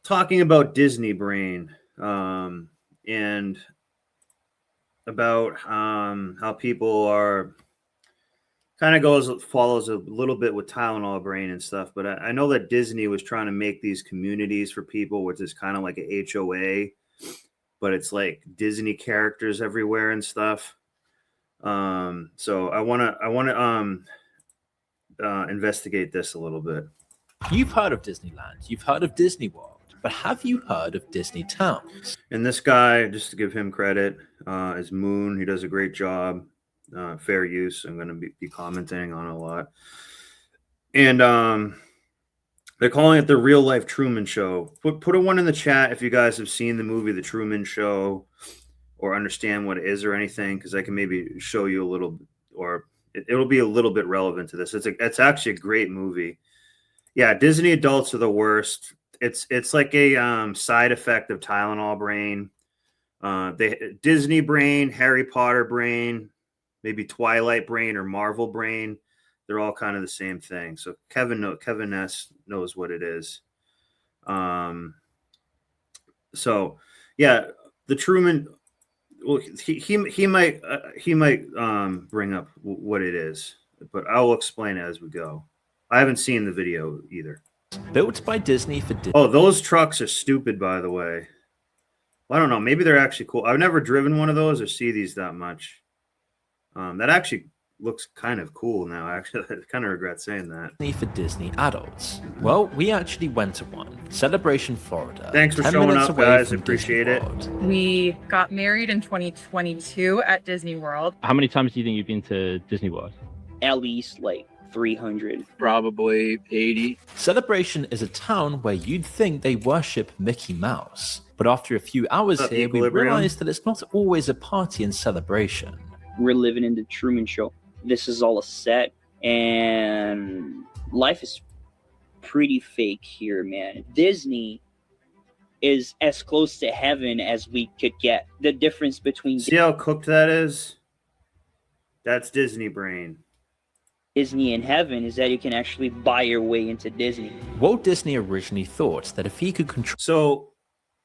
talking about Disney Brain, and about how people are kind of follows a little bit with Tylenol Brain and stuff. But I know that Disney was trying to make these communities for people, which is kind of like a HOA, but it's like Disney characters everywhere and stuff. So I want to investigate this a little bit. You've heard of Disneyland, you've heard of Disney World, but have you heard of Disney Towns? And this guy, just to give him credit, is Moon. He does a great job. Fair use. I'm going to be commenting on it a lot. And they're calling it the Real Life Truman Show. Put a one in the chat if you guys have seen the movie The Truman Show or understand what it is or anything, because I can maybe show you a little, or it'll be a little bit relevant to this. It's actually a great movie. Yeah, Disney adults are the worst. It's like a side effect of Tylenol Brain. Disney Brain, Harry Potter Brain, maybe Twilight Brain or Marvel Brain. They're all kind of the same thing. So Kevin S knows what it is. So yeah, the Truman. Well, he might bring up what it is, but I will explain it as we go. I haven't seen the video either. Built by Disney for Disney. Oh, those trucks are stupid, by the way. Well, I don't know. Maybe they're actually cool. I've never driven one of those or see these that much. That actually looks kind of cool now. Actually, I kind of regret saying that. For Disney adults. Well, we actually went to one. Celebration, Florida. Thanks for showing up, guys. Appreciate it. We got married in 2022 at Disney World. How many times do you think you've been to Disney World? At least like 300. Probably 80. Celebration is a town where you'd think they worship Mickey Mouse. But after a few hours here, we realized that it's not always a party and celebration. We're living in the Truman Show. This is all a set, and life is pretty fake here, man. Disney is as close to heaven as we could get. The difference between... See how cooked that is? That's Disney Brain. Disney and heaven is that you can actually buy your way into Disney. Walt Disney originally thought that if he could control... So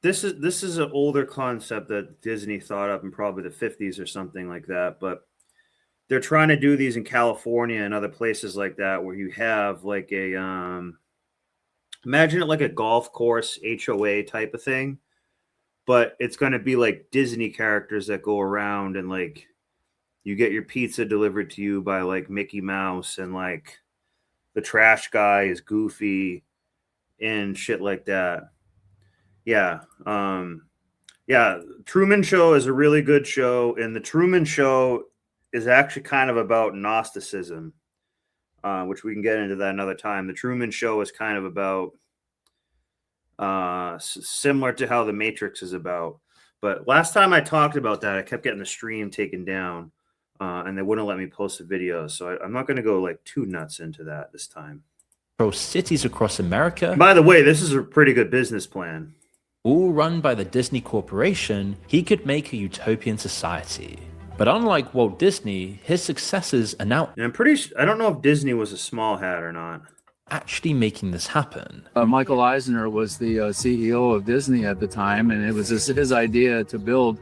this is an older concept that Disney thought up in probably the 50s or something like that, but they're trying to do these in California and other places like that, where you have like a imagine it like a golf course HOA type of thing, but it's going to be like Disney characters that go around, and like you get your pizza delivered to you by like Mickey Mouse, and like the trash guy is Goofy and shit like that. Yeah. Yeah. Truman Show is a really good show. And the Truman Show is actually kind of about Gnosticism, which we can get into that another time. The Truman Show is kind of about similar to how the Matrix is about. But last time I talked about that, I kept getting the stream taken down, and they wouldn't let me post the videos. So I'm not going to go like too nuts into that this time. Cities across America. By the way, this is a pretty good business plan. All run by the Disney Corporation, he could make a utopian society. But unlike Walt Disney, his successors are now... And I don't know if Disney was a small hat or not. Actually making this happen. Michael Eisner was the CEO of Disney at the time, and it was his idea to build.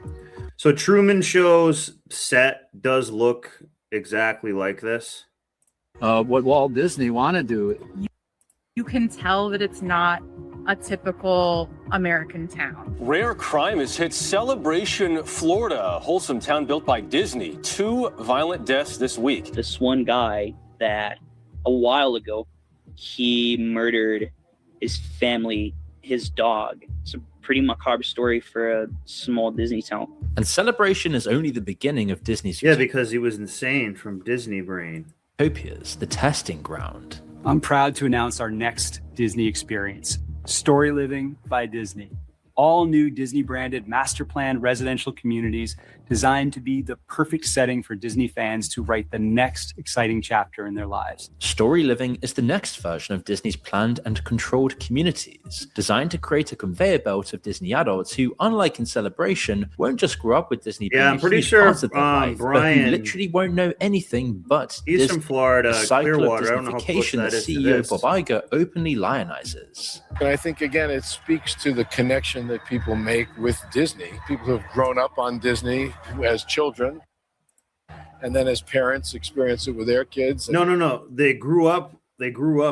So Truman Show's set does look exactly like this. What Walt Disney wanted to do. You can tell that it's not a typical American town. Rare crime has hit Celebration, Florida, a wholesome town built by Disney. 2 violent deaths this week. This one guy that a while ago, he murdered his family, his dog. It's a pretty macabre story for a small Disney town. And Celebration is only the beginning of Disney's... Yeah, because he was insane from Disney Brain. Utopias, the testing ground. I'm proud to announce our next Disney experience. Story Living by Disney. all new Disney branded master plan residential communities designed to be the perfect setting for Disney fans to write the next exciting chapter in their lives. Story Living is the next version of Disney's planned and controlled communities, designed to create a conveyor belt of Disney adults who, unlike in Celebration, won't just grow up with Disney being I'm a pretty huge sure part of their life, but Brian, who literally won't know anything but he's Disney. from Florida, The cycle Clearwater. of I don't know how close Disneyfication that that is to CEO this. Bob Iger openly lionizes. And I think, again, it speaks to the connection that people make with Disney. People who have grown up on Disney as children, and then as parents experience it with their kids. No. They grew up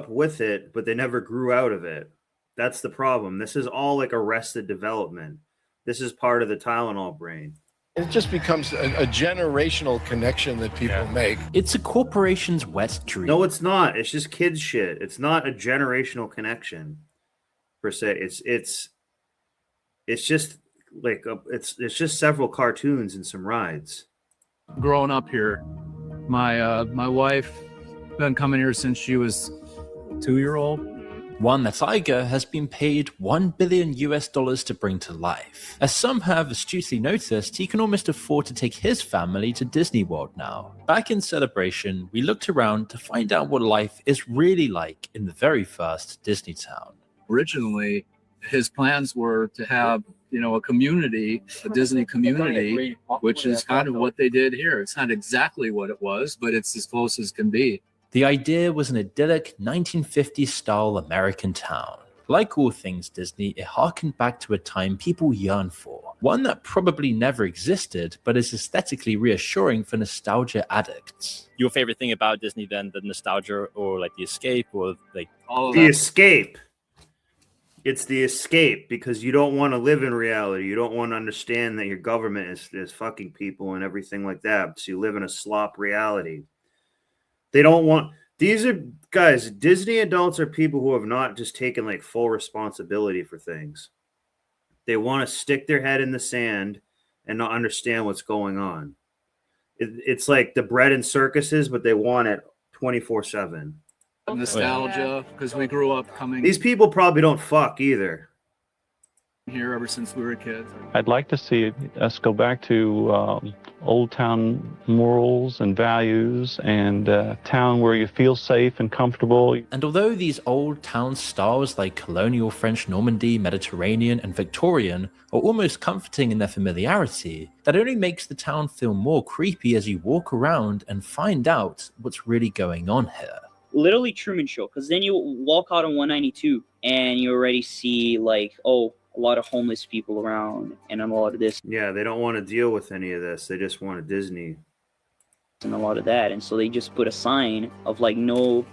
with it, but they never grew out of it. That's the problem. This is all like arrested development. This is part of the Tylenol brain. It just becomes a generational connection that people make. It's a corporation's wet dream. No, it's not. It's just kids shit. It's not a generational connection per se. It's just like it's just several cartoons and some rides. Growing up here, my wife been coming here since she was 2-year-old. One that Iger has been paid $1 billion to bring to life. As some have astutely noticed, he can almost afford to take his family to Disney World now. Back in Celebration, we looked around to find out what life is really like in the very first Disney town. Originally, his plans were to have, a community, a Disney community, which is kind of what they did here. It's not exactly what it was, but it's as close as can be. The idea was an idyllic 1950s-style American town. Like all things Disney, it harkened back to a time people yearn for. One that probably never existed, but is aesthetically reassuring for nostalgia addicts. Your favorite thing about Disney then, the nostalgia or like the escape or like... All of The that. escape. It's the escape because you don't want to live in reality. You don't want to understand that your government is fucking people and everything like that. So you live in a slop reality. They don't want these are guys, Disney adults are people who have not just taken like full responsibility for things. They want to stick their head in the sand and not understand what's going on. It's like the bread and circuses, but they want it 24/7. Nostalgia, because we grew up coming These people probably don't fuck either. here ever since we were kids. I'd like to see us go back to old town morals and values and a town where you feel safe and comfortable. And although these old town styles like colonial French Normandy, Mediterranean, and Victorian are almost comforting in their familiarity, that only makes the town feel more creepy as you walk around and find out what's really going on here. Literally Truman Show, because then you walk out on 192 and you already see like, a lot of homeless people around and a lot of this Yeah, they don't want to deal with any of this. They just want a Disney. and a lot of that. And so they just put a sign of like no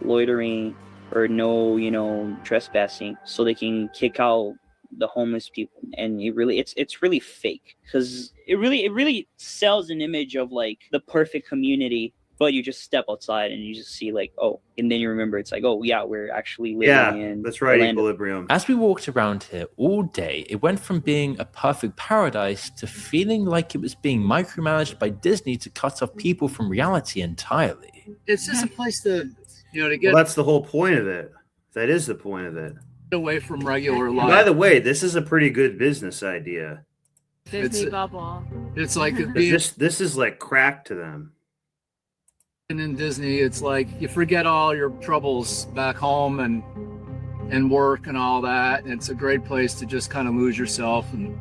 loitering or no, trespassing so they can kick out the homeless people. And it's really fake because it really sells an image of like the perfect community. But you just step outside and you just see like, and then you remember it's like, we're actually living in that's right, the land of equilibrium. As we walked around here all day, it went from being a perfect paradise to feeling like it was being micromanaged by Disney to cut off people from reality entirely. It's just a place to get Well, that's the whole point of it. That is the point of it. away from regular life. By the way, this is a pretty good business idea. Disney bubble. It's like being This is like crack to them. in Disney. It's like you forget all your troubles back home and work and all that. And it's a great place to just kind of lose yourself and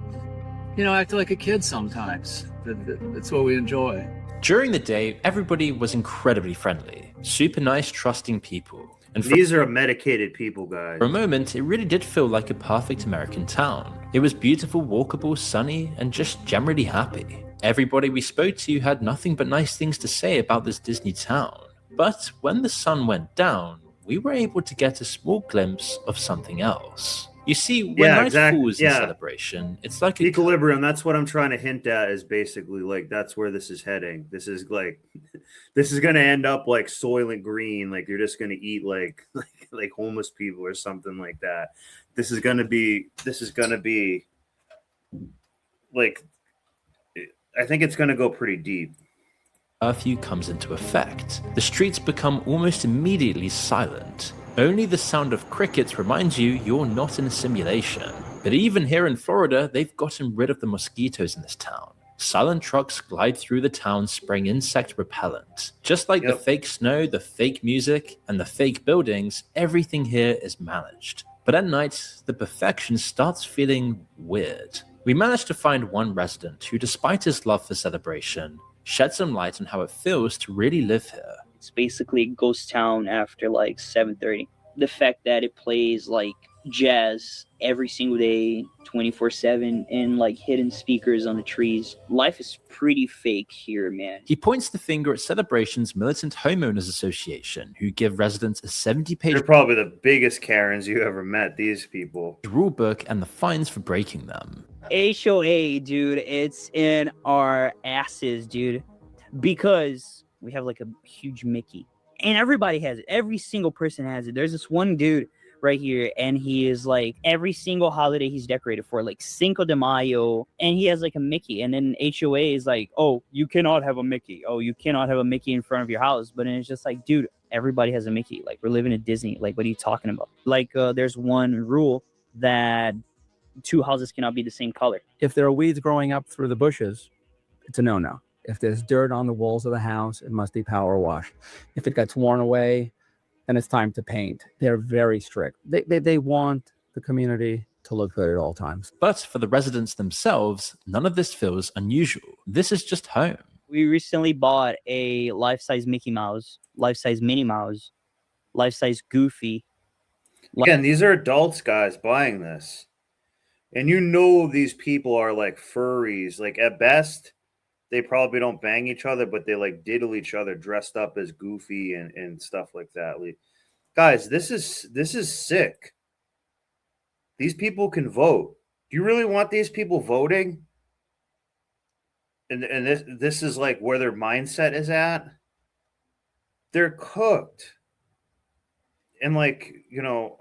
act like a kid sometimes. That's what we enjoy. During the day, everybody was incredibly friendly, super nice, trusting people. And for These are medicated people, guys. a moment, it really did feel like a perfect American town. It was beautiful, walkable, sunny, and just generally happy. Everybody we spoke to had nothing but nice things to say about this Disney town. But when the sun went down, we were able to get a small glimpse of something else. You see, when night falls in Celebration, it's like equilibrium. That's what I'm trying to hint at is basically like that's where this is heading. This is like this is gonna end up like Soylent Green, like you're just gonna eat like homeless people or something like that. This is gonna be like I think it's gonna go pretty deep. Curfew comes into effect. The streets become almost immediately silent. Only the sound of crickets reminds you you're not in a simulation. But even here in Florida, they've gotten rid of the mosquitoes in this town. Silent trucks glide through the town spraying insect repellent. Just like the fake snow, the fake music, and the fake buildings, everything here is managed. But at night, the perfection starts feeling weird. We managed to find one resident who, despite his love for celebration, shed some light on how it feels to really live here. It's basically a ghost town after like 7:30. The fact that it plays like jazz every single day, 24/7, and like hidden speakers on the trees. Life is pretty fake here, man. He points the finger at Celebration's Militant Homeowners Association, who give residents a 70-page... They're probably the biggest Karens you ever met, these people. ...rule book and the fines for breaking them. HOA, dude, it's in our asses, dude. Because we have like a huge Mickey. And everybody has it. Every single person has it. There's this one dude right here, and he is like, every single holiday he's decorated for, like Cinco de Mayo, and he has like a Mickey. And then HOA is like, oh, you cannot have a Mickey. Oh, you cannot have a Mickey in front of your house. But then it's just like, dude, everybody has a Mickey. Like, we're living at Disney. Like, what are you talking about? Like, there's one rule that 2 houses cannot be the same color. If there are weeds growing up through the bushes, it's a no-no. If there's dirt on the walls of the house, it must be power washed. If it gets worn away, then it's time to paint. They're very strict. They want the community to look good at all times. But for the residents themselves, none of this feels unusual. This is just home. We recently bought a life-size Mickey Mouse, life-size Minnie Mouse, life-size Goofy. Again, these are adults, guys, buying this. And you know these people are like furries. Like, at best, they probably don't bang each other, but they like diddle each other dressed up as Goofy and stuff like that. Like, guys, this is sick. These people can vote. Do you really want these people voting? And this is like where their mindset is at. They're cooked. And like, you know,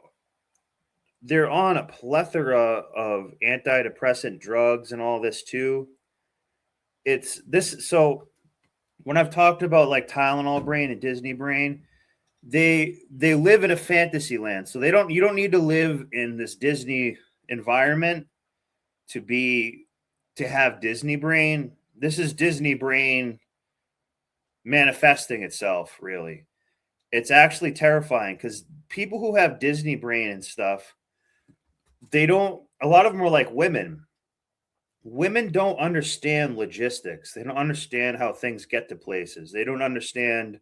they're on a plethora of antidepressant drugs and all this too. It's this. So when I've talked about like Tylenol brain and Disney brain, they live in a fantasy land. So you don't need to live in this Disney environment to have Disney brain. This is Disney brain manifesting itself, really. It's actually terrifying because people who have Disney brain and stuff, a lot of them are like women. Women don't understand logistics. They don't understand how things get to places. They don't understand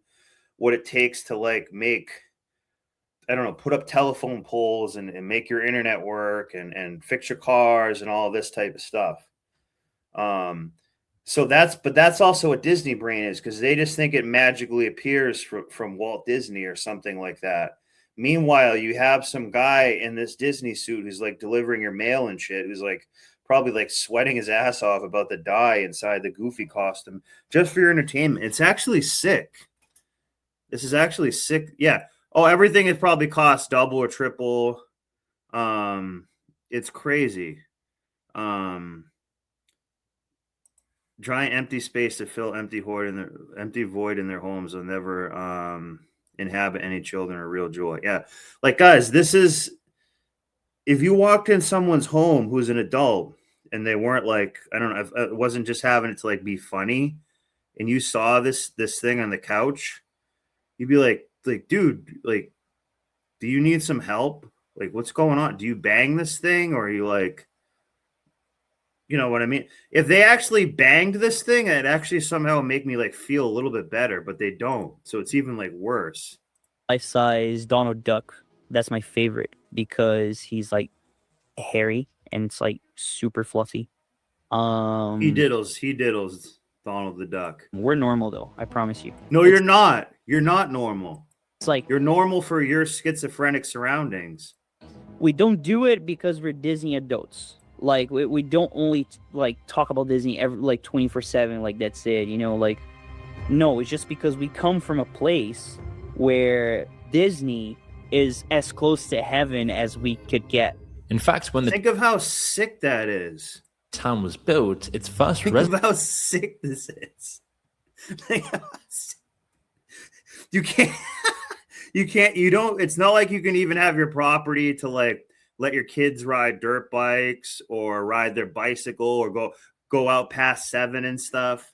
what it takes to like put up telephone poles and make your internet work and fix your cars and all this type of stuff. So that's also what Disney brain is, because they just think it magically appears from Walt Disney or something like that. Meanwhile, you have some guy in this Disney suit who's like delivering your mail and shit, who's like probably like sweating his ass off about the dye inside the Goofy costume just for your entertainment. It's actually sick. This is actually sick. Yeah. Oh, everything has probably cost double or triple. It's crazy. Giant empty space to fill empty void in their homes will never inhabit any children or real joy. Yeah. Like, guys, this is, if you walked in someone's home who's an adult and they weren't like, I don't know, it wasn't just having it to like be funny, and you saw this thing on the couch, you'd be like, dude, like, do you need some help? Like, what's going on? Do you bang this thing? Or are you like, you know what I mean? If they actually banged this thing, it'd actually somehow make me like feel a little bit better, but they don't. So it's even like worse. Life-size Donald Duck. That's my favorite because he's like hairy and it's like super fluffy. He diddles Donald the Duck. We're normal though, I promise you. No, you're not. You're not normal. It's like you're normal for your schizophrenic surroundings. We don't do it because we're Disney adults. Like we don't only like talk about Disney every like 24/7. Like that's it, you know. Like no, it's just because we come from a place where Disney is as close to heaven as we could get. In fact, when think of how sick that is. Town was built, its first think of how sick this is. You can't. It's not like you can even have your property to like let your kids ride dirt bikes or ride their bicycle or go out past 7 and stuff.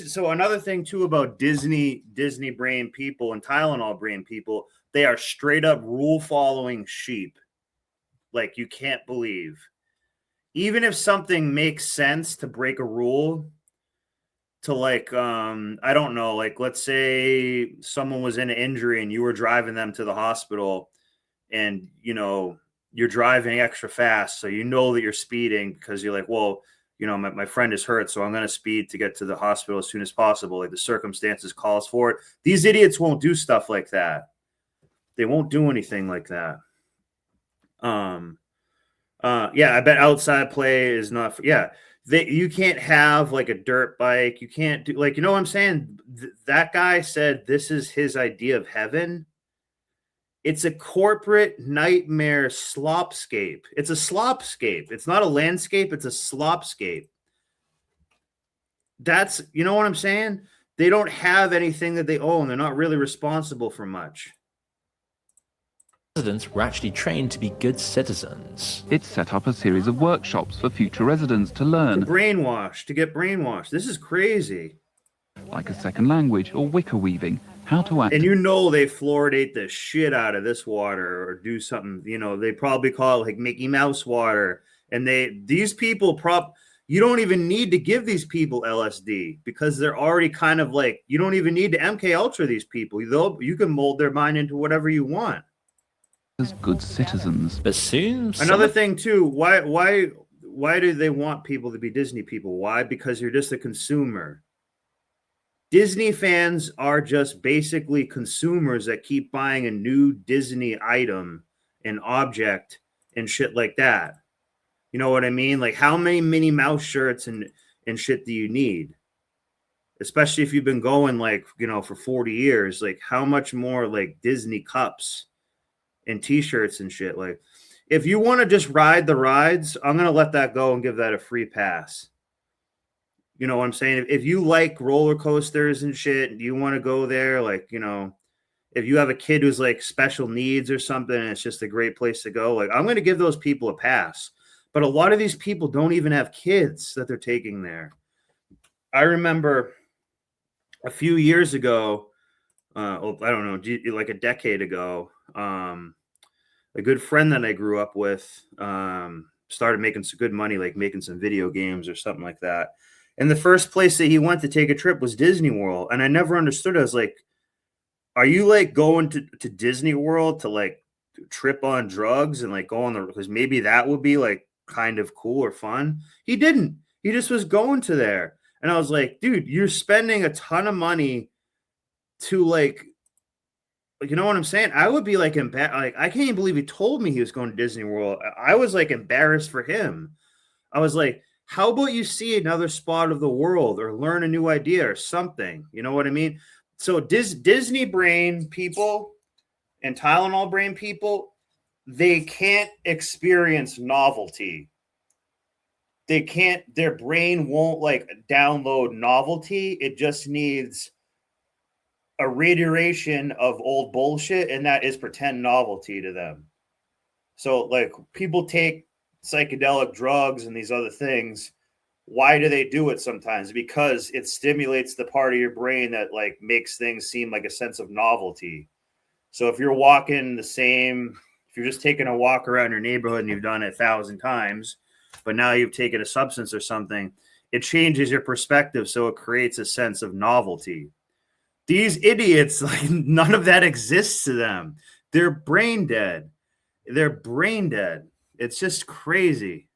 So another thing too about Disney brain people and Tylenol brain people, they are straight up rule following sheep. Like you can't believe. Even if something makes sense to break a rule, to like I don't know, like let's say someone was in an injury and you were driving them to the hospital, and you know you're driving extra fast, so you know that you're speeding because you're like, well, you know, my friend is hurt, so I'm going to speed to get to the hospital as soon as possible. Like the circumstances calls for it. These idiots won't do stuff like that. They won't do anything like that. Yeah, I bet outside play is not. Yeah, you can't have like a dirt bike. You can't do like, you know what I'm saying? That guy said this is his idea of heaven. It's a corporate nightmare slopscape. It's a slopscape. It's not a landscape. It's a slopscape. That's, you know what I'm saying? They don't have anything that they own. They're not really responsible for much. Residents were actually trained to be good citizens. It set up a series of workshops for future residents to learn. To get brainwashed. This is crazy. Like a second language or wicker weaving, how to act. And you know they fluoridate the shit out of this water or do something, you know, they probably call it like Mickey Mouse water. And these people you don't even need to give these people LSD because they're already kind of like, you don't even need to MK Ultra these people. You can mold their mind into whatever you want. As good citizens. But soon another thing too, why do they want people to be Disney people? Why? Because you're just a consumer. Disney fans are just basically consumers that keep buying a new Disney item and object and shit like that. You know what I mean? Like how many Minnie Mouse shirts and shit do you need? Especially if you've been going like, you know, for 40 years, like how much more like Disney cups and t-shirts and shit. Like if you want to just ride the rides, I'm going to let that go and give that a free pass. You know what I'm saying? If you like roller coasters and shit, you want to go there, like, you know, if you have a kid who's like special needs or something, and it's just a great place to go, like I'm going to give those people a pass. But a lot of these people don't even have kids that they're taking there. I remember a few years ago, I don't know, like a decade ago, a good friend that I grew up with started making some good money, like making some video games or something like that. And the first place that he went to take a trip was Disney World. And I never understood. I was like, are you like going to Disney World to like trip on drugs and like go on because maybe that would be like kind of cool or fun? He didn't. He just was going to there. And I was like, dude, you're spending a ton of money to like, you know what I'm saying? I would be like, I can't even believe he told me he was going to Disney World. I was like embarrassed for him. I was like, how about you see another spot of the world or learn a new idea or something? You know what I mean? So Disney brain people and Tylenol brain people, they can't experience novelty. They can't, their brain won't like download novelty. It just needs a reiteration of old bullshit, and that is pretend novelty to them. So like people take psychedelic drugs and these other things. Why do they do it sometimes? Because it stimulates the part of your brain that like makes things seem like a sense of novelty. So if you're walking if you're just taking a walk around your neighborhood and you've done it 1,000 times, but now you've taken a substance or something, it changes your perspective. So it creates a sense of novelty. These idiots, like none of that exists to them. They're brain dead. It's just crazy.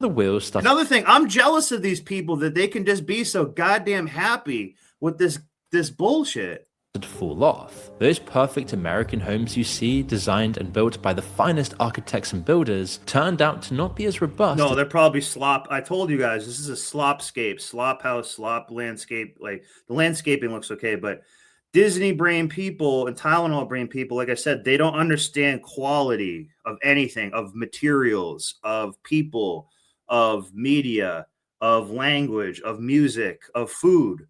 The wheel stuff. Another thing, I'm jealous of these people that they can just be so goddamn happy with this bullshit. To fall off. Those perfect American homes you see, designed and built by the finest architects and builders, turned out to not be as robust. No, they're probably slop. I told you guys, this is a slopscape, slop house, slop landscape. Like the landscaping looks okay, but Disney brain people and Tylenol brain people, like I said, they don't understand quality of anything, of materials, of people, of media, of language, of music, of food.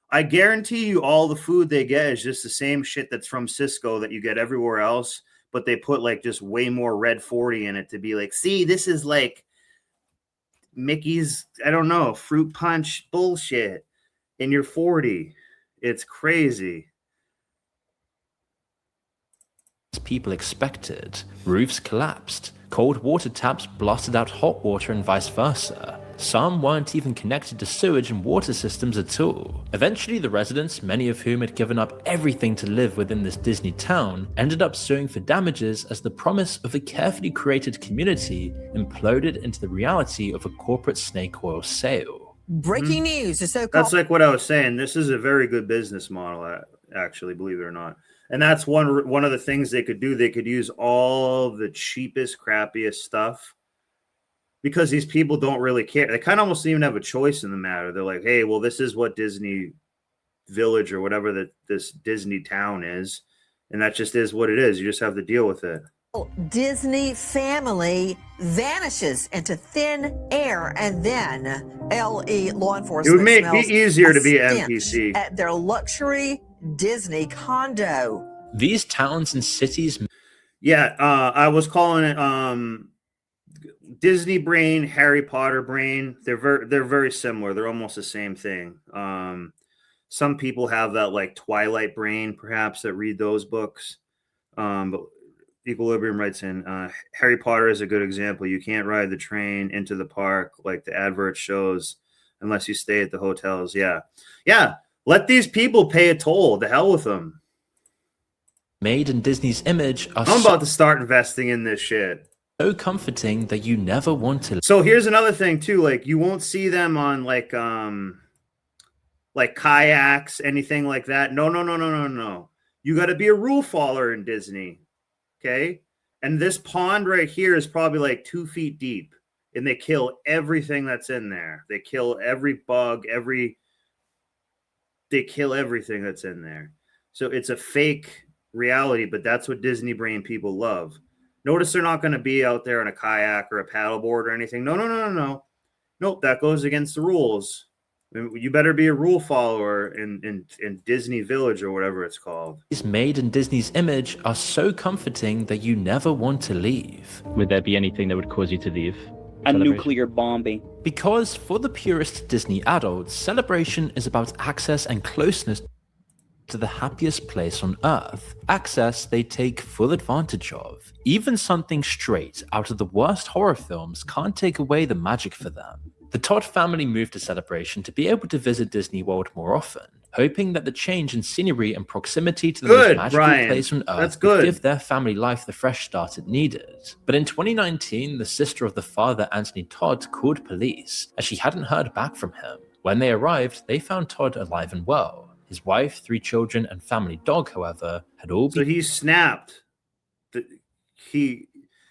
I guarantee you all the food they get is just the same shit that's from Cisco that you get everywhere else, but they put like just way more red 40 in it to be like, see, this is like Mickey's, I don't know, fruit punch bullshit in your 40. It's crazy. People expected. Roofs collapsed. Cold water taps blasted out hot water and vice versa. Some weren't even connected to sewage and water systems at all. Eventually, the residents, many of whom had given up everything to live within this Disney town, ended up suing for damages as the promise of a carefully created community imploded into the reality of a corporate snake oil sale. Breaking news. That's like what I was saying. This is a very good business model, actually, believe it or not. And that's one of the things they could do. They could use all the cheapest, crappiest stuff because these people don't really care. They kind of almost even have a choice in the matter. They're like, hey, well, this is what Disney Village or whatever this Disney town is. And that just is what it is. You just have to deal with it. Disney family vanishes into thin air, and then LE law enforcement it would be easier to be an NPC at their luxury Disney condo. These towns and cities. Yeah, I was calling it Disney brain, Harry Potter brain. They're very similar. They're almost the same thing. Some people have that like Twilight brain, perhaps, that read those books. But Equilibrium writes in, Harry Potter is a good example. You can't ride the train into the park like the advert shows unless you stay at the hotels. Yeah. Let these people pay a toll. To hell with them. Made in Disney's image are I'm about to start investing in this shit. So comforting that you never want to. So here's another thing too. Like you won't see them on like kayaks, anything like that. No. You got to be a rule follower in Disney. Okay. And this pond right here is probably like 2 feet deep, and they kill everything that's in there. They kill every bug, they kill everything that's in there. So it's a fake reality, but that's what Disney brain people love. Notice they're not going to be out there on a kayak or a paddleboard or anything. No. Nope, that goes against the rules. You better be a rule follower in Disney Village or whatever it's called. Is made in Disney's image are so comforting that you never want to leave. Would there be anything that would cause you to leave? A nuclear bombing. Because for the purest Disney adults, Celebration is about access and closeness to the happiest place on Earth. Access they take full advantage of. Even something straight out of the worst horror films can't take away the magic for them. The Todd family moved to Celebration to be able to visit Disney World more often, hoping that the change in scenery and proximity to the most magical place on Earth would give their family life the fresh start it needed. But in 2019, the sister of the father, Anthony Todd, called police, as she hadn't heard back from him. When they arrived, they found Todd alive and well. His wife, 3 children, and family dog, however, had all been... So he snapped.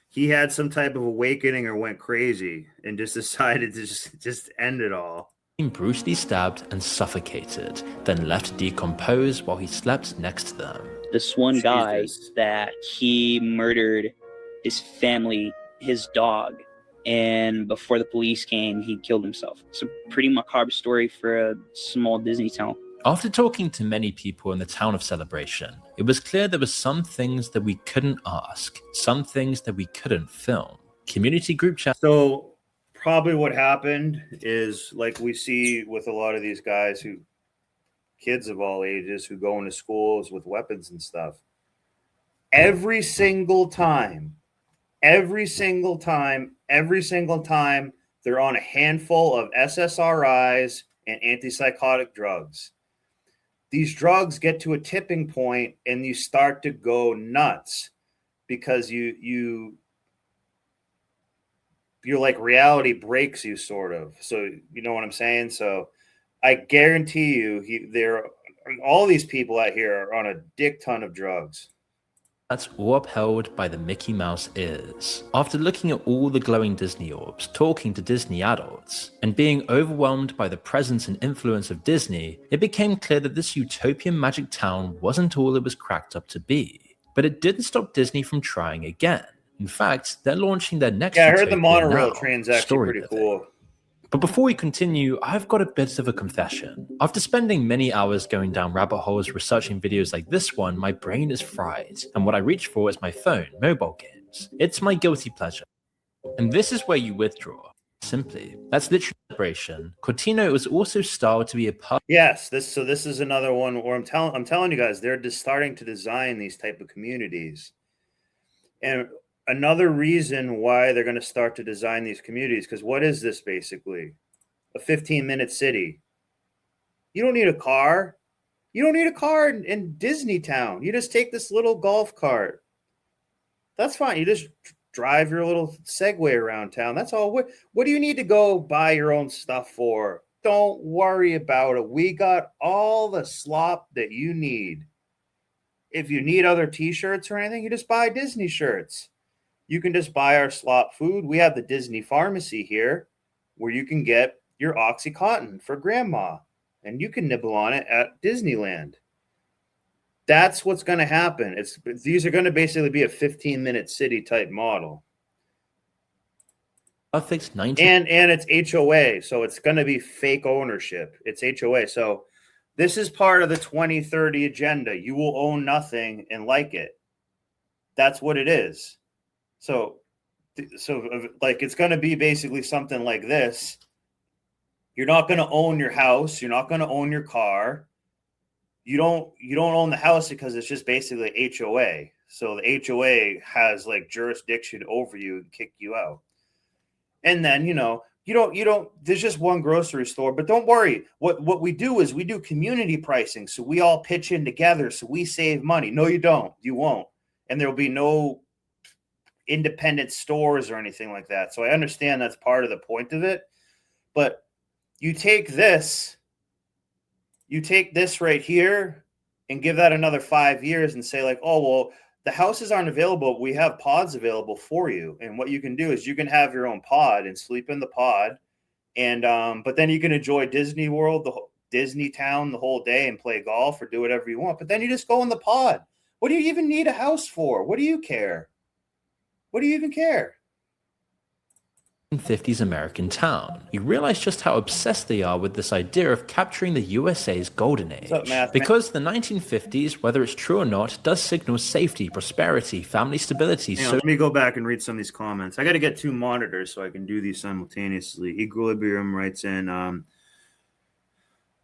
He had some type of awakening or went crazy and just decided to just end it all. Brutally stabbed and suffocated, then left to decompose while he slept next to them. This one guy that he murdered his family, his dog, and before the police came, he killed himself. It's a pretty macabre story for a small Disney town. After talking to many people in the town of Celebration, it was clear there were some things that we couldn't ask, some things that we couldn't film. Community group chat. So probably what happened is like we see with a lot of these guys kids of all ages who go into schools with weapons and stuff. Every single time, they're on a handful of SSRIs and antipsychotic drugs. These drugs get to a tipping point and you start to go nuts because your like reality breaks you sort of. So you know what I'm saying? So I guarantee you all these people out here are on a dick ton of drugs. That's all upheld by the Mickey Mouse ears. After looking at all the glowing Disney orbs, talking to Disney adults, and being overwhelmed by the presence and influence of Disney, it became clear that this utopian magic town wasn't all it was cracked up to be. But it didn't stop Disney from trying again. In fact, they're launching their next I heard the monorail train's actually pretty cool. But before we continue, I've got a bit of a confession. After spending many hours going down rabbit holes researching videos like this one, my brain is fried, and what I reach for is my phone, mobile games. It's my guilty pleasure. And this is where you withdraw. Simply. That's literally celebration. Cortino was also styled to be a part. Yes, this is another one where I'm telling you guys, they're just starting to design these type of communities. And another reason why they're going to start to design these communities, because what is this basically? A 15-minute city. You don't need a car. You don't need a car in Disney Town. You just take this little golf cart. That's fine. You just drive your little Segway around town. That's all. What do you need to go buy your own stuff for? Don't worry about it. We got all the slop that you need. If you need other t-shirts or anything, you just buy Disney shirts. You can just buy our slop food. We have the Disney pharmacy here where you can get your OxyContin for grandma and you can nibble on it at Disneyland. That's what's going to happen. These are going to basically be a 15-minute city type model. Perfect 19. And it's HOA, so it's going to be fake ownership. It's HOA. So this is part of the 2030 agenda. You will own nothing and like it. That's what it is. So like it's going to be basically something like this. You're not going to own your house. You're not going to own your car. You don't own the house because it's just basically HOA. So the HOA has like jurisdiction over you and kick you out. And then, you don't, there's just one grocery store, but don't worry. What we do is we do community pricing. So we all pitch in together. So we save money. No, you don't. You won't. And there'll be no independent stores or anything like that. So I understand that's part of the point of it. But you take this right here and give that another 5 years and say like, oh, well, the houses aren't available. We have pods available for you. And what you can do is you can have your own pod and sleep in the pod. And, but then you can enjoy Disney World, Disney Town the whole day and play golf or do whatever you want. But then you just go in the pod. What do you even need a house for? What do you care? What do you even care? 1950s American town. You realize just how obsessed they are with this idea of capturing the USA's golden age. What's up, because the 1950s, whether it's true or not, does signal safety, prosperity, family stability. So let me go back and read some of these comments. I got to get two monitors so I can do these simultaneously. Equilibrium writes in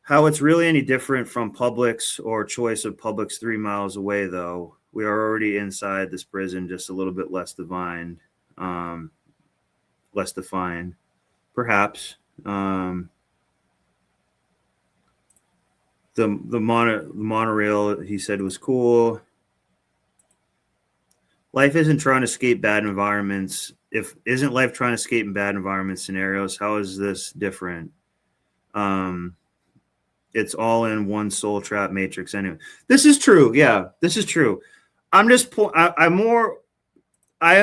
how it's really any different from Publix or choice of Publix 3 miles away, though. We are already inside this prison, just a little bit less defined. Perhaps. The monorail, he said, was cool. Life isn't trying to escape bad environments. Isn't life trying to escape in bad environment scenarios? How is this different? It's all in one soul trap matrix anyway. This is true. Yeah, this is true. I am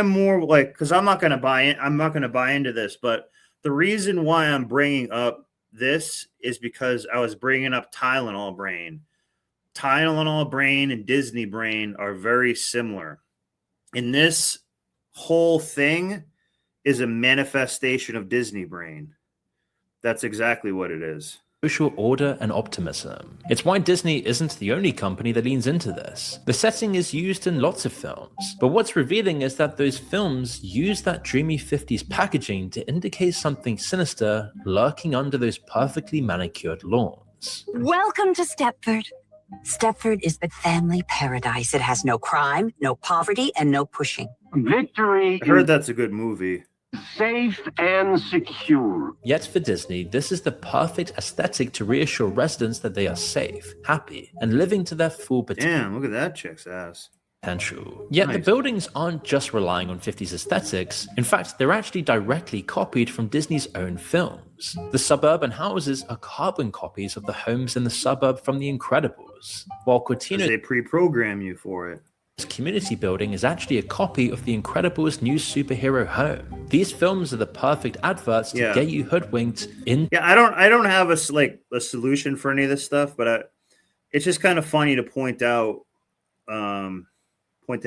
more like, because I'm not going to buy into this, but the reason why I'm bringing up this is because I was bringing up Tylenol brain. Tylenol brain and Disney brain are very similar. And this whole thing is a manifestation of Disney brain. That's exactly what it is. Social order and optimism. It's why Disney isn't the only company that leans into this. The setting is used in lots of films, but what's revealing is that those films use that dreamy 50s packaging to indicate something sinister lurking under those perfectly manicured lawns. Welcome to Stepford. Stepford is the family paradise. It has no crime, no poverty, and no pushing. Victory. I heard that's a good movie. Safe and secure. Yet for Disney, this is the perfect aesthetic to reassure residents that they are safe, happy, and living to their full potential. Damn, look at that chick's ass. Yet Nice. the buildings aren't just relying on 50s aesthetics. In fact, they're actually directly copied from Disney's own films. The suburban houses are carbon copies of the homes in the suburb from The Incredibles, while Cortino's They pre-program you for it. community building is actually a copy of The Incredibles' new superhero home. These films are the perfect adverts to Yeah. get you hoodwinked in. Yeah, I don't have a solution for any of this stuff, but it's just kind of funny to point it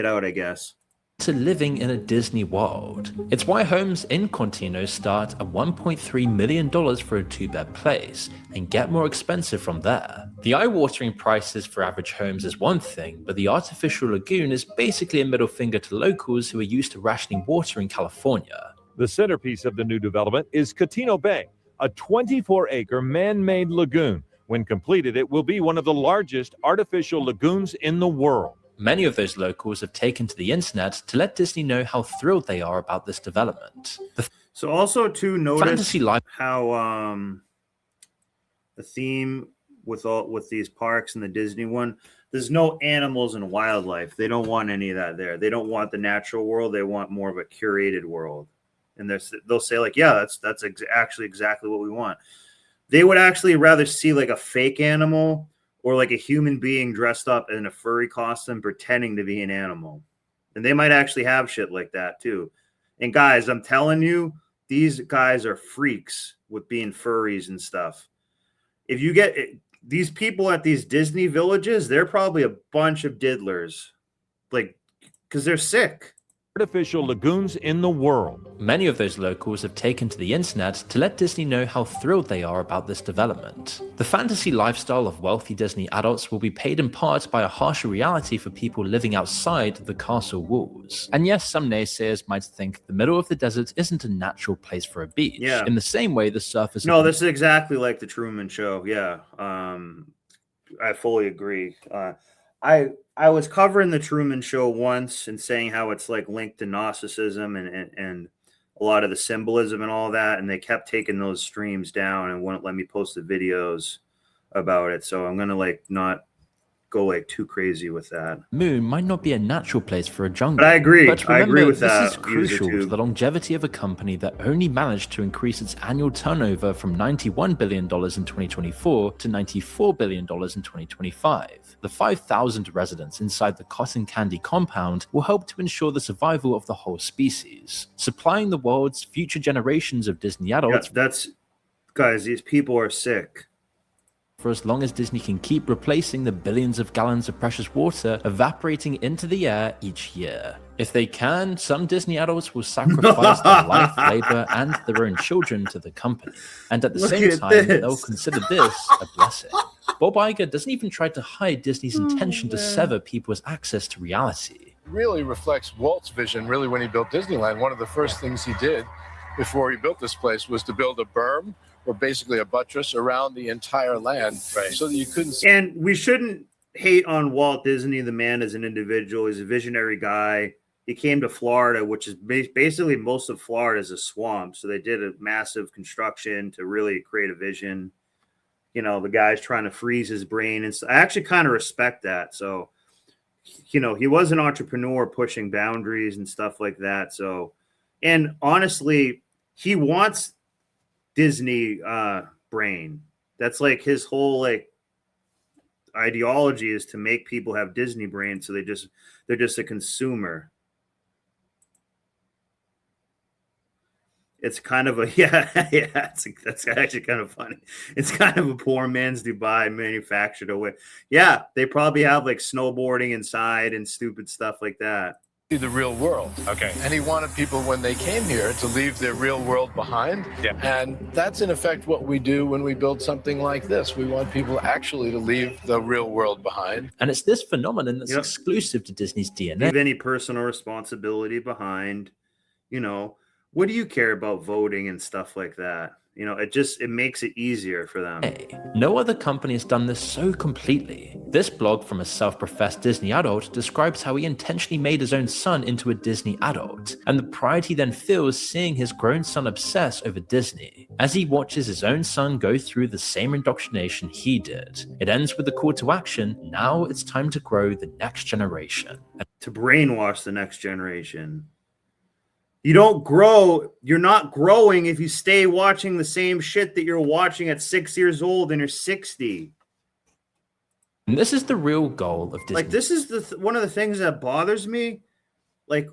out, I guess. to living in a Disney world. It's why homes in Contino start at $1.3 million for a 2-bed place and get more expensive from there. The eye-watering prices for average homes is one thing, but the artificial lagoon is basically a middle finger to locals who are used to rationing water in California. The centerpiece of the new development is Contino Bay, a 24-acre man-made lagoon. When completed, it will be one of the largest artificial lagoons in the world. Many of those locals have taken to the internet to let Disney know how thrilled they are about this development. So also to notice Fantasy Life how the theme with these parks and the Disney one, there's no animals and wildlife. They don't want any of that there. They don't want the natural world. They want more of a curated world. And they'll say like, yeah, that's actually exactly what we want. They would actually rather see like a fake animal or like a human being dressed up in a furry costume pretending to be an animal. And they might actually have shit like that too. And guys, I'm telling you, these guys are freaks with being furries and stuff. If you get these people at these Disney villages, they're probably a bunch of diddlers. Like, because they're sick. Artificial lagoons in the world. Many of those locals have taken to the internet to let Disney know how thrilled they are about this development. The fantasy lifestyle of wealthy Disney adults will be paid in part by a harsher reality for people living outside the castle walls. And yes, some naysayers might think the middle of the desert isn't a natural place for a beach. Yeah. In the same way the surface No, this is exactly like the Truman Show. Yeah. I fully agree. I was covering the Truman Show once and saying how it's like linked to Gnosticism and a lot of the symbolism and all that, and they kept taking those streams down and wouldn't let me post the videos about it. So I'm gonna like not go like too crazy with that. Moon might not be a natural place for a jungle. But I agree. But remember, I agree with this that. is crucial to the longevity of a company that only managed to increase its annual turnover from $91 billion in 2024 to $94 billion in 2025. The 5,000 residents inside the cotton candy compound will help to ensure the survival of the whole species, supplying the world's future generations of Disney adults. Yeah, guys, these people are sick. For as long as Disney can keep replacing the billions of gallons of precious water evaporating into the air each year. If they can, some Disney adults will sacrifice their life, labor, and their own children to the company. And at the same time, they'll consider this a blessing. Bob Iger doesn't even try to hide Disney's intention to sever people's access to reality. Really reflects Walt's vision, really, when he built Disneyland. One of the first things he did before he built this place was to build a berm, or basically a buttress, around the entire land, so that you couldn't see. And we shouldn't hate on Walt Disney, the man, as an individual. He's a visionary guy. He came to Florida, which is basically most of Florida is a swamp. So they did a massive construction to really create a vision. You know, the guy's trying to freeze his brain. And so I actually kind of respect that. So, you know, he was an entrepreneur pushing boundaries and stuff like that. So, and honestly, he wants Disney brain. That's like his whole like ideology is to make people have Disney brain, so they're just a consumer. It's kind of a that's actually kind of funny. It's kind of a poor man's Dubai manufactured away. Yeah, they probably have like snowboarding inside and stupid stuff like that. The real world. Okay. And he wanted people, when they came here, to leave their real world behind. Yeah. And that's in effect what we do when we build something like this. We want people actually to leave the real world behind. And it's this phenomenon that's exclusive to Disney's DNA. Leave any personal responsibility behind. You know, what do you care about voting and stuff like that? You know, it makes it easier for them. No other company has done this so completely. This blog from a self-professed Disney adult describes how he intentionally made his own son into a Disney adult, and the pride he then feels seeing his grown son obsess over Disney. As he watches his own son go through the same indoctrination he did, it ends with the call to action: now it's time to grow the next generation. To brainwash the next generation. You don't grow. You're not growing if you stay watching the same shit that you're watching at 6 years old and you're 60. And this is the real goal of Disney. Like, this is one of the things that bothers me. Like,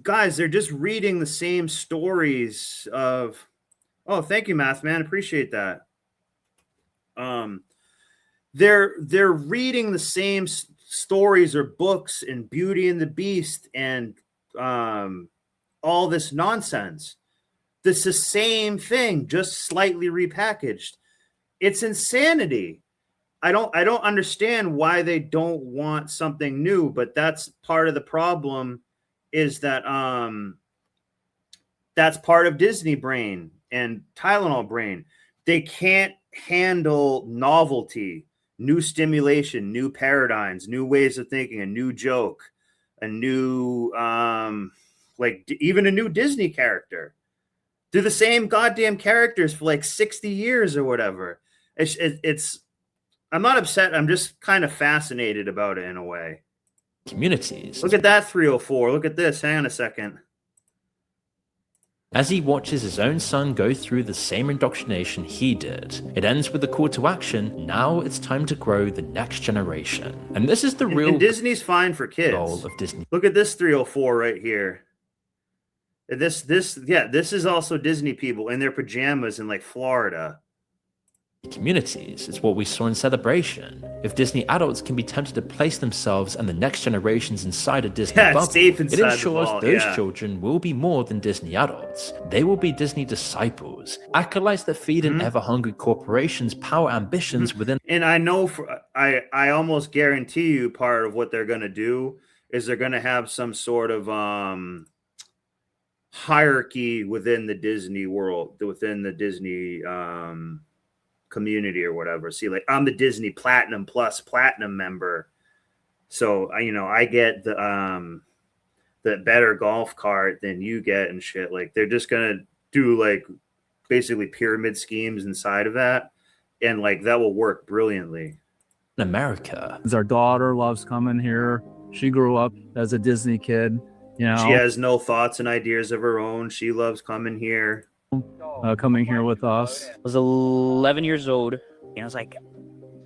guys, they're just reading the same stories of. Oh, thank you, Math Man. Appreciate that. They're reading the same stories or books and Beauty and the Beast and all this nonsense. It's the same thing, just slightly repackaged. It's insanity. I don't understand why they don't want something new, but that's part of the problem, is that that's part of Disney brain and Tylenol brain. They can't handle novelty, new stimulation, new paradigms, new ways of thinking, a new joke, a new even a new Disney character. They're the same goddamn characters for like 60 years or whatever. It's I'm not upset. I'm just kind of fascinated about it in a way. Communities. Look at that 304. Look at this. Hang on a second. As he watches his own son go through the same indoctrination he did, it ends with a call to action. Now it's time to grow the next generation. And this is the real and Disney's fine for kids. goal of Disney. Look at this 304 right here. This is also Disney people in their pajamas in like Florida. Communities. It's what we saw in Celebration. If Disney adults can be tempted to place themselves and the next generations inside a Disney bubble, safe it inside ensures the ball, those children will be more than Disney adults. They will be Disney disciples, acolytes that feed an ever-hungry corporation's power ambitions within. And I know, I almost guarantee you, part of what they're going to do is they're going to have some sort of hierarchy within the Disney world, within the Disney community or whatever. See, like, I'm the Disney Platinum Plus Platinum member, so I get the better golf cart than you get and shit. Like, they're just gonna do like basically pyramid schemes inside of that, and like that will work brilliantly. In America, Our daughter loves coming here. She grew up as a Disney kid. She has no thoughts and ideas of her own. She loves coming here. Coming here with us. I was 11 years old, and I was like,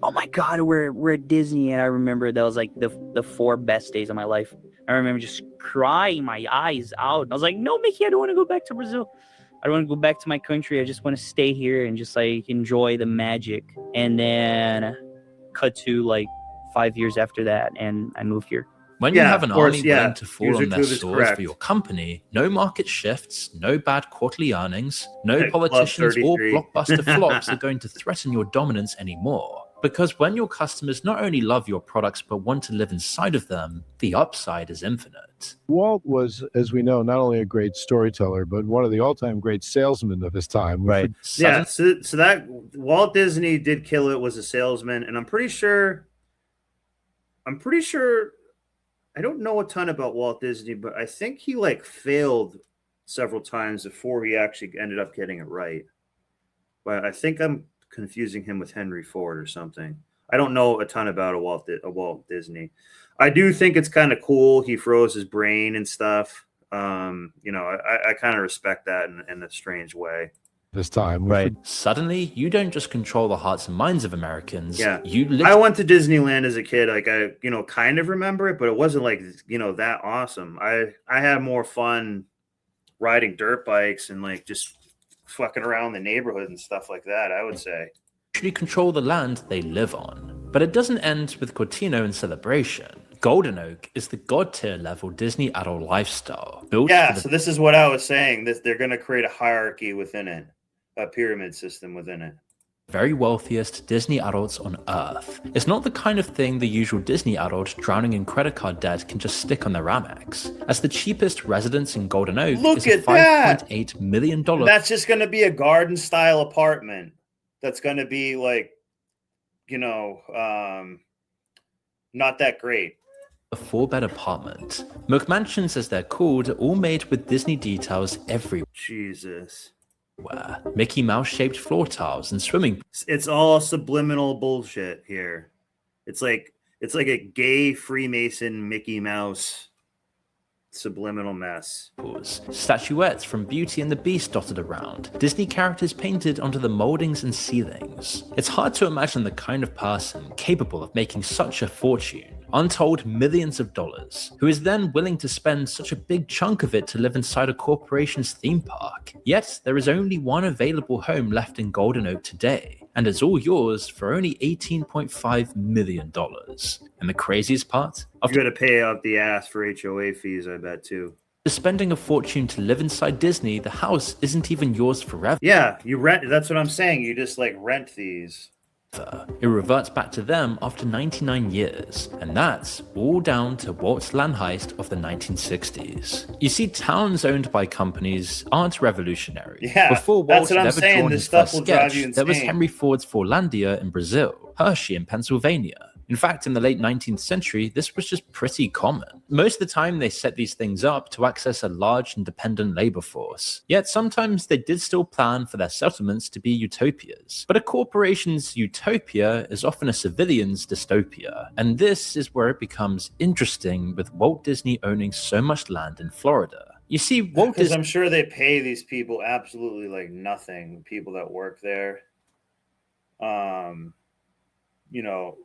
"Oh my God, we're at Disney!" And I remember that was like the 4 best days of my life. I remember just crying my eyes out. I was like, "No, Mickey, I don't want to go back to Brazil. I don't want to go back to my country. I just want to stay here and just like enjoy the magic." And then, cut to like 5 years after that, and I moved here. When you have an army willing to fall on their swords for your company, no market shifts, no bad quarterly earnings, no politicians or blockbuster flops are going to threaten your dominance anymore. Because when your customers not only love your products but want to live inside of them, the upside is infinite. Walt was, as we know, not only a great storyteller, but one of the all-time great salesmen of his time. Right. Yeah, so that Walt Disney did kill it, was a salesman, and I'm pretty sure I don't know a ton about Walt Disney, but I think he like failed several times before he actually ended up getting it right. But I think I'm confusing him with Henry Ford or something. I don't know a ton about a Walt Disney. I do think it's kind of cool. He froze his brain and stuff. I kind of respect that in a strange way. This time, right? Suddenly, you don't just control the hearts and minds of Americans. Yeah, you. I went to Disneyland as a kid. Like, I, kind of remember it, but it wasn't like that awesome. I had more fun riding dirt bikes and like just fucking around the neighborhood and stuff like that. I would say. Actually control the land they live on, but it doesn't end with Cortino and Celebration. Golden Oak is the god tier level Disney adult lifestyle built. Yeah, so this is what I was saying. That they're going to create a hierarchy within it. A pyramid system within it. Very wealthiest Disney adults on Earth. It's not the kind of thing the usual Disney adult drowning in credit card debt can just stick on their Amex. As the cheapest residence in Golden Oak is a $5.8 million. That's just going to be a garden style apartment. That's going to be like, not that great. A 4-bed apartment. McMansions, as they're called, all made with Disney details everywhere. Jesus. Mickey Mouse shaped floor tiles and swimming. It's all subliminal bullshit here. It's like a gay Freemason Mickey Mouse subliminal mess. Statuettes from Beauty and the Beast dotted around. Disney characters painted onto the moldings and ceilings. It's hard to imagine the kind of person capable of making such a fortune. untold millions of dollars, who is then willing to spend such a big chunk of it to live inside a corporation's theme park. Yet, there is only one available home left in Golden Oak today, and it's all yours for only $18.5 million. And the craziest part? You got to pay out the ass for HOA fees, I bet, too. After spending a fortune to live inside Disney, the house isn't even yours forever. Yeah, you rent. That's what I'm saying. You just like rent these. It reverts back to them after 99 years, and that's all down to Walt's land heist of the 1960s. You see, towns owned by companies aren't revolutionary. Yeah, Before that's Walt what had I'm ever saying. drawn This his stuff first will drive sketch, you there was insane. Henry Ford's Forlandia in Brazil, Hershey in Pennsylvania. In fact, in the late 19th century, this was just pretty common. Most of the time, they set these things up to access a large independent labor force. Yet sometimes they did still plan for their settlements to be utopias. But a corporation's utopia is often a civilian's dystopia. And this is where it becomes interesting with Walt Disney owning so much land in Florida. You see, Walt Because Disney... I'm sure they pay these people absolutely like nothing, people that work there. You know,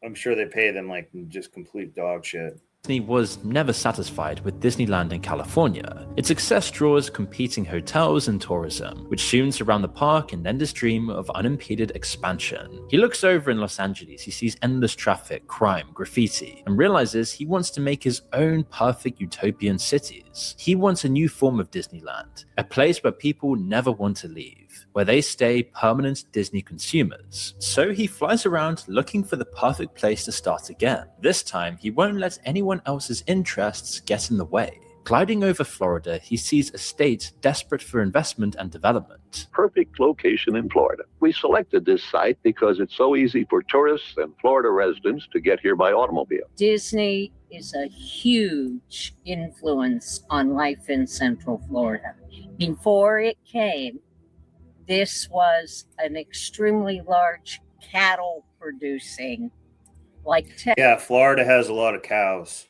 I'm sure they pay them like just complete dog shit. Disney was never satisfied with Disneyland in California. Its success draws competing hotels and tourism, which soon surround the park and end his dream of unimpeded expansion. He looks over in Los Angeles, he sees endless traffic, crime, graffiti, and realizes he wants to make his own perfect utopian cities. He wants a new form of Disneyland, a place where people never want to leave, where they stay permanent Disney consumers. So he flies around looking for the perfect place to start again. This time, he won't let anyone else's interests get in the way. Gliding over Florida, he sees a state desperate for investment and development. Perfect location in Florida. We selected this site because it's so easy for tourists and Florida residents to get here by automobile. Disney is a huge influence on life in Central Florida. Before it came, this was an extremely large cattle producing, like Yeah, Florida has a lot of cows.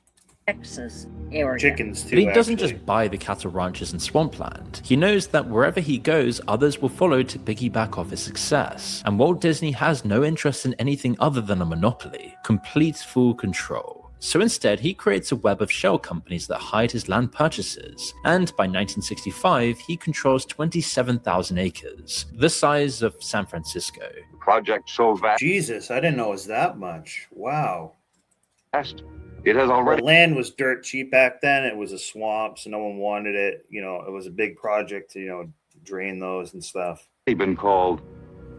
Texas area. Chickens too. But he doesn't actually. just buy the cattle ranches and swampland. He knows that wherever he goes, others will follow to piggyback off his success. And Walt Disney has no interest in anything other than a monopoly, complete full control. So instead, he creates a web of shell companies that hide his land purchases. And by 1965, he controls 27,000 acres, the size of San Francisco. Project so vast. Jesus, I didn't know it was that much. Wow. It has already. The land was dirt cheap back then. It was a swamp, so no one wanted it. You know, it was a big project to, drain those and stuff. Been called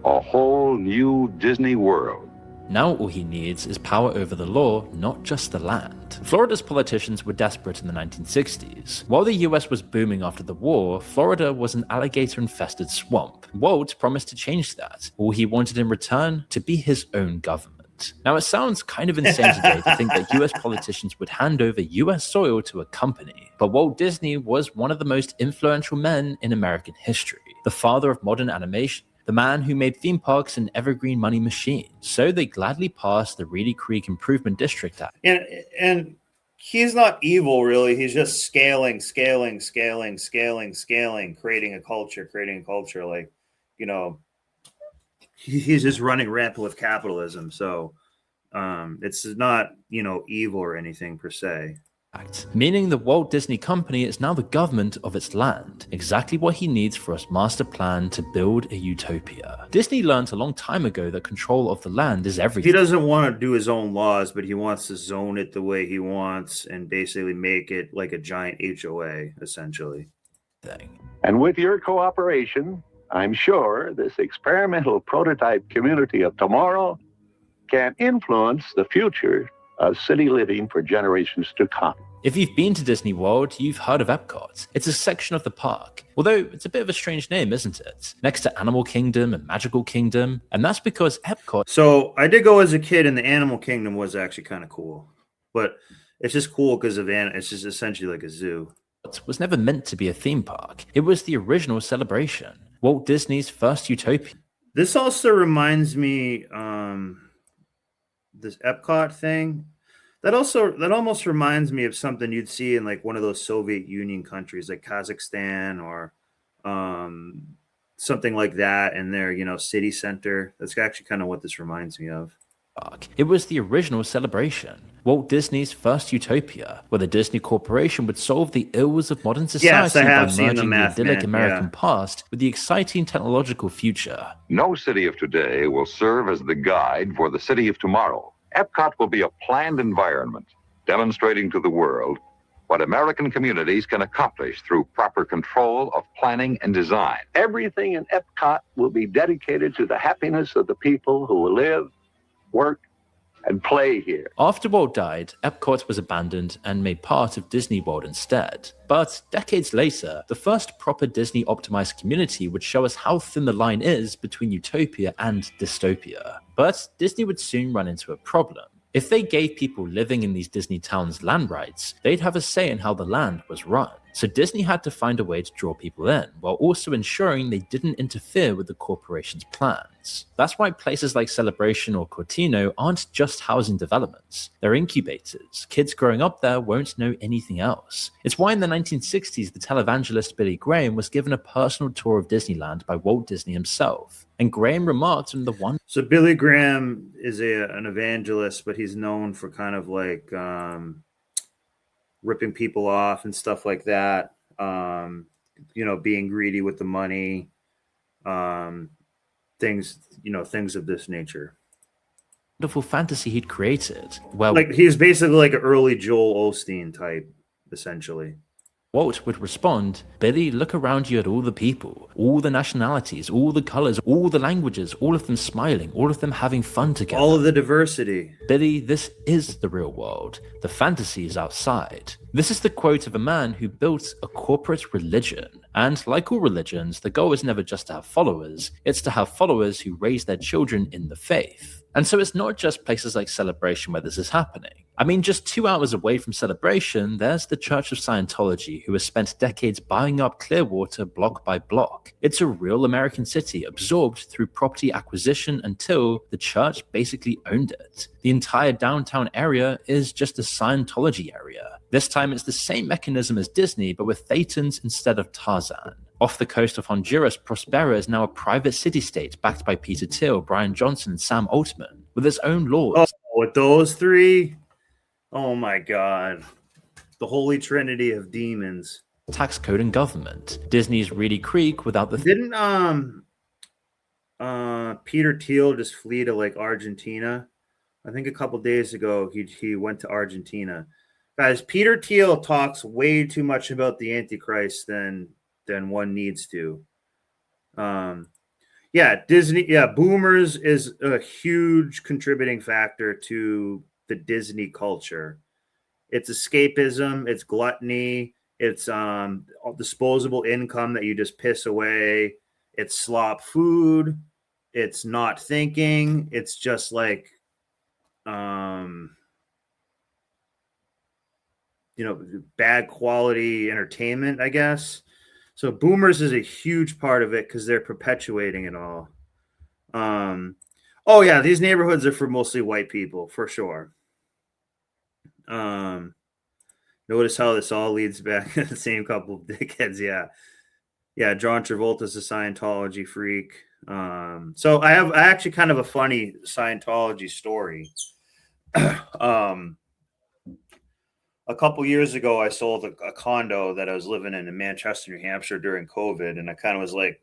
a whole new Disney World. Now all he needs is power over the law, not just the land. Florida's politicians were desperate in the 1960s. While the US was booming after the war, Florida was an alligator-infested swamp. Walt promised to change that. All he wanted in return, to be his own government. Now it sounds kind of insane today to think that US politicians would hand over US soil to a company. But Walt Disney was one of the most influential men in American history, the father of modern animation, the man who made theme parks an evergreen money machine. So they gladly passed the Reedy Creek Improvement District Act. And he's not evil, really. He's just scaling, creating a culture. Like, he's just running rampant with capitalism. So it's not, evil or anything per se. Meaning the Walt Disney Company is now the government of its land, exactly what he needs for his master plan to build a utopia. Disney learned a long time ago that control of the land is everything. He doesn't want to do his own laws, but he wants to zone it the way he wants and basically make it like a giant HOA, essentially. And with your cooperation, I'm sure this experimental prototype community of tomorrow can influence the future of city living for generations to come. If you've been to Disney World, you've heard of E.P.C.O.T. It's a section of the park. Although it's a bit of a strange name, isn't it? Next to Animal Kingdom and Magical Kingdom. And that's because E.P.C.O.T. So I did go as a kid, and the Animal Kingdom was actually kind of cool. But it's just cool because it's just essentially like a zoo. Was never meant to be a theme park. It was the original celebration. Walt Disney's first utopia. This also reminds me, this E.P.C.O.T thing, that almost reminds me of something you'd see in like one of those Soviet Union countries like Kazakhstan or something like that in their city center. That's actually kind of what this reminds me of. park. It was the original celebration. Walt Disney's first utopia, where the Disney Corporation would solve the ills of modern society by merging the idyllic American past with the exciting technological future. No city of today will serve as the guide for the city of tomorrow. Epcot will be a planned environment, demonstrating to the world what American communities can accomplish through proper control of planning and design. Everything in Epcot will be dedicated to the happiness of the people who will live, work, and play here. After Walt died, Epcot was abandoned and made part of Disney World instead. But decades later, the first proper Disney-optimized community would show us how thin the line is between utopia and dystopia. But Disney would soon run into a problem. If they gave people living in these Disney towns land rights, they'd have a say in how the land was run. So Disney had to find a way to draw people in, while also ensuring they didn't interfere with the corporation's plans. That's why places like Celebration or Cortino aren't just housing developments. They're incubators. Kids growing up there won't know anything else. It's why in the 1960s, the televangelist Billy Graham was given a personal tour of Disneyland by Walt Disney himself. And Graham remarked on the one. So Billy Graham is an evangelist, but he's known for kind of like ripping people off and stuff like that. Being greedy with the money, things of this nature. Wonderful fantasy he'd created. Well, like he's basically like an early Joel Osteen type, essentially. Walt would respond, Billy, look around you at all the people, all the nationalities, all the colors, all the languages, all of them smiling, all of them having fun together. All of the diversity. Billy, this is the real world. The fantasy is outside. This is the quote of a man who built a corporate religion. And like all religions, the goal is never just to have followers, it's to have followers who raise their children in the faith. And so it's not just places like Celebration where this is happening. I mean, just 2 hours away from Celebration, there's the Church of Scientology, who has spent decades buying up Clearwater block by block. It's a real American city absorbed through property acquisition until the church basically owned it. The entire downtown area is just a Scientology area. This time it's the same mechanism as Disney, but with Thetans instead of Tarzan. Off the coast of Honduras, Prospera is now a private city-state backed by Peter Thiel, Brian Johnson, and Sam Altman, with its own laws. Oh, with those three? Oh my God. The holy trinity of demons. Tax code and government. Disney's Reedy Creek without the... Didn't Peter Thiel just flee to like Argentina? I think a couple days ago he went to Argentina. Guys, Peter Thiel talks way too much about the Antichrist than one needs to. Boomers is a huge contributing factor to the Disney culture. It's escapism, it's gluttony, it's disposable income that you just piss away, it's slop food, it's not thinking, it's just like bad quality entertainment, I guess. So boomers is a huge part of it because they're perpetuating it all. These neighborhoods are for mostly white people, for sure. Notice how this all leads back to the same couple of dickheads. Yeah. John Travolta's a Scientology freak. So I actually kind of a funny Scientology story. A couple years ago, I sold a condo that I was living in Manchester, New Hampshire during COVID. And I kind of was like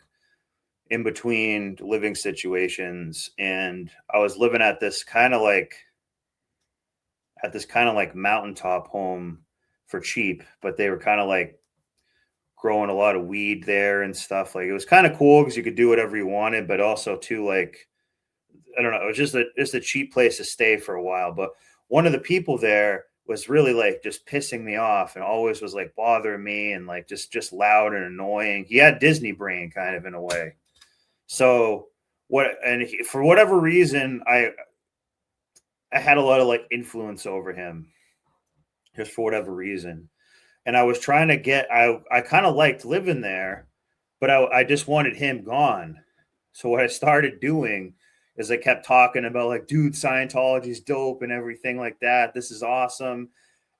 in between living situations. And I was living at this kind of like mountaintop home for cheap, but they were kind of like growing a lot of weed there and stuff. Like it was kind of cool because you could do whatever you wanted, but also too, like, I don't know, it was just a cheap place to stay for a while. But one of the people there was really like just pissing me off and always was like bothering me and like just loud and annoying. He had Disney brain kind of in a way. So for whatever reason, I had a lot of like influence over him just for whatever reason. And I was trying to I kind of liked living there, but I just wanted him gone. So what I started doing is I kept talking about like, dude, Scientology's dope and everything like that. This is awesome.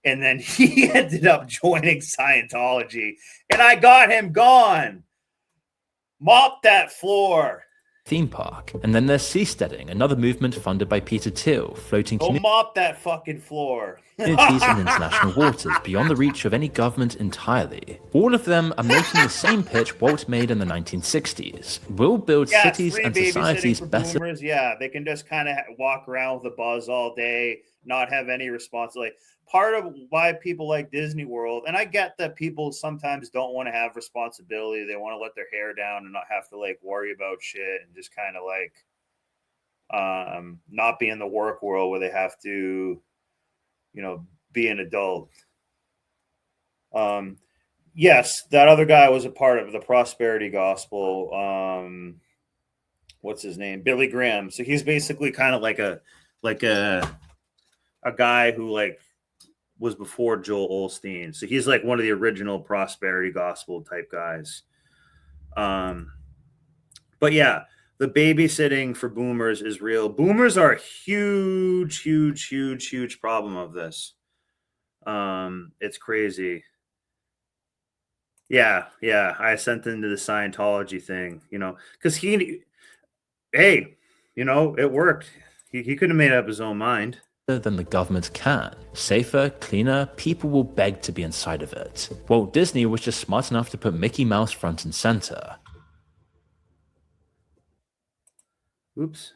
And then he ended up joining Scientology and I got him gone. Mop that floor. theme park. And then there's seasteading, another movement funded by Peter Thiel, floating Go mop that fucking floor. communities in international waters beyond the reach of any government entirely. All of them are making the same pitch Walt made in the 1960s. We'll build Yeah, cities free and babysitting societies for better. boomers. Yeah, they can just kind of walk around with a buzz all day, not have any responsibility. Part of why people like Disney World, and I get that people sometimes don't want to have responsibility. They want to let their hair down and not have to like worry about shit and just kind of like not be in the work world where they have to, you know, be an adult. Yes, that other guy was a part of the prosperity gospel. What's his name? Billy Graham. So he's basically kind of like a guy who like was before Joel Osteen. So he's like one of the original prosperity gospel type guys. But yeah, the babysitting for boomers is real. Boomers are a huge problem of this. It's crazy. Yeah, I sent into the Scientology thing, you know, because hey, you know, it worked. He could have made up his own mind. Than the government can. Safer, cleaner, people will beg to be inside of it. Walt Disney was just smart enough to put Mickey Mouse front and center. Oops.